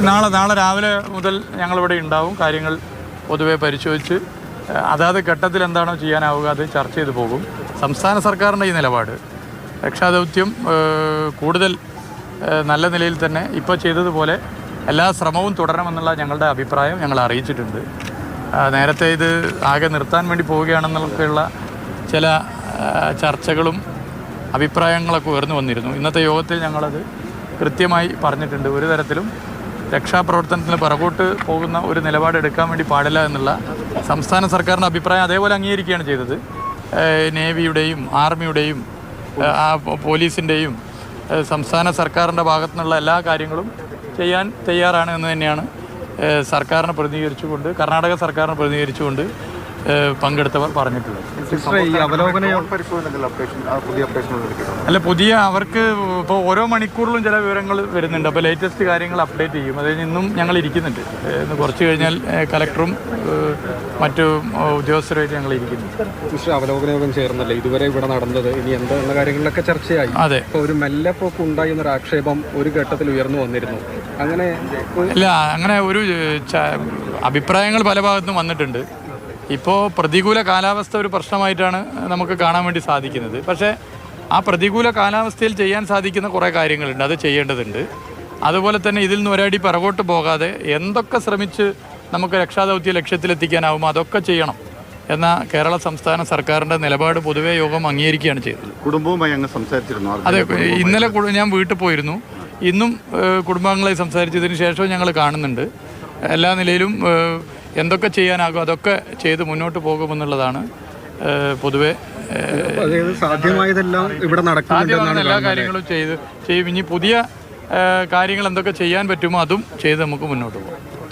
നാളെ രാവിലെ മുതൽ ഞങ്ങളിവിടെ ഉണ്ടാവും. കാര്യങ്ങൾ പൊതുവെ പരിശോധിച്ച് അതാത് ഘട്ടത്തിൽ എന്താണോ ചെയ്യാനാവുക അത് ചർച്ച ചെയ്ത് പോകും. സംസ്ഥാന സർക്കാരിൻ്റെ ഈ നിലപാട് രക്ഷാദൗത്യം കൂടുതൽ നല്ല നിലയിൽ തന്നെ ഇപ്പോൾ ചെയ്തതുപോലെ എല്ലാ ശ്രമവും തുടരണമെന്നുള്ള ഞങ്ങളുടെ അഭിപ്രായം ഞങ്ങൾ അറിയിച്ചിട്ടുണ്ട്. നേരത്തെ ഇത് ആകെ നിർത്താൻ വേണ്ടി പോവുകയാണെന്നൊക്കെയുള്ള ചില ചർച്ചകളും അഭിപ്രായങ്ങളൊക്കെ ഉയർന്നു വന്നിരുന്നു. ഇന്നത്തെ യോഗത്തിൽ ഞങ്ങളത് കൃത്യമായി പറഞ്ഞിട്ടുണ്ട്. ഒരു തരത്തിലും രക്ഷാപ്രവർത്തനത്തിന് പുറകോട്ട് പോകുന്ന ഒരു നിലപാട് എടുക്കാൻ വേണ്ടി പാടില്ല എന്നുള്ള സംസ്ഥാന സർക്കാരിൻ്റെ അഭിപ്രായം അതേപോലെ അംഗീകരിക്കുകയാണ് ചെയ്തത്. നേവിയുടെയും ആർമിയുടെയും പോലീസിൻ്റെയും സംസ്ഥാന സർക്കാരിൻ്റെ ഭാഗത്തു നിന്നുള്ള എല്ലാ കാര്യങ്ങളും ചെയ്യാൻ തയ്യാറാണ് എന്ന് തന്നെയാണ് സർക്കാരിനെ പ്രതിനിധീകരിച്ചുകൊണ്ട്, കർണാടക സർക്കാരിനെ പ്രതിനിധീകരിച്ചുകൊണ്ട് പങ്കെടുത്തവർ പറഞ്ഞിട്ടുള്ളത്. അല്ല, പുതിയ അവർക്ക് ഇപ്പോൾ ഓരോ മണിക്കൂറിലും ചില വിവരങ്ങൾ വരുന്നുണ്ട്. അപ്പോൾ ലേറ്റസ്റ്റ് കാര്യങ്ങൾ അപ്ഡേറ്റ് ചെയ്യും. അത് ഇന്നും ഞങ്ങൾ ഇരിക്കുന്നുണ്ട്. ഇന്ന് കുറച്ച് കഴിഞ്ഞാൽ കലക്ടറും മറ്റു ഉദ്യോഗസ്ഥരുമായിട്ട് ഞങ്ങൾ ഇരിക്കുന്നു. അവലോകന യോഗം ചേർന്നല്ലേ ഇതുവരെ ഇവിടെ നടന്നത്, ഇനി എന്തെന്ന കാര്യങ്ങളിലൊക്കെ ചർച്ചയായി. അതെ, ഒരു മെല്ലെപ്പോക്ക് ഉണ്ടായി എന്നൊരു ആക്ഷേപം ഒരു ഘട്ടത്തിൽ ഉയർന്നു വന്നിരുന്നു. അങ്ങനെ ഇല്ല, അങ്ങനെ ഒരു അഭിപ്രായങ്ങൾ പല ഭാഗത്തും വന്നിട്ടുണ്ട്. ഇപ്പോൾ പ്രതികൂല കാലാവസ്ഥ ഒരു പ്രശ്നമായിട്ടാണ് നമുക്ക് കാണാൻ വേണ്ടി സാധിക്കുന്നത്. പക്ഷേ ആ പ്രതികൂല കാലാവസ്ഥയിൽ ചെയ്യാൻ സാധിക്കുന്ന കുറേ കാര്യങ്ങളുണ്ട്, അത് ചെയ്യേണ്ടതുണ്ട്. അതുപോലെ തന്നെ ഇതിൽ നിന്ന് ഒരടി പിറകോട്ട് പോകാതെ എന്തൊക്കെ ശ്രമിച്ച് നമുക്ക് രക്ഷാദൗത്യ ലക്ഷ്യത്തിലെത്തിക്കാനാവും അതൊക്കെ ചെയ്യണം എന്ന കേരള സംസ്ഥാന സർക്കാരിൻ്റെ നിലപാട് പൊതുവെ യോഗം അംഗീകരിക്കുകയാണ് ചെയ്തത്. കുടുംബവുമായി അങ്ങ് സംസാരിച്ചിരുന്നു? അതെ, ഇന്നലെ ഞാൻ വീട്ടിൽ പോയിരുന്നു. ഇന്നും കുടുംബാംഗങ്ങളെ സംസാരിച്ചതിന് ശേഷവും ഞങ്ങൾ കാണുന്നുണ്ട്. എല്ലാ നിലയിലും എന്തൊക്കെ ചെയ്യാനാകും അതൊക്കെ ചെയ്ത് മുന്നോട്ട് പോകുമെന്നുള്ളതാണ് പൊതുവെ സാധ്യമായതെല്ലാം ഇവിടെ നടക്കുന്നുണ്ടെന്നാണ്. എല്ലാ കാര്യങ്ങളും ചെയ്യും. ഇനി പുതിയ കാര്യങ്ങൾ എന്തൊക്കെ ചെയ്യാൻ പറ്റുമോ അതും ചെയ്ത് നമുക്ക് മുന്നോട്ട് പോകാം.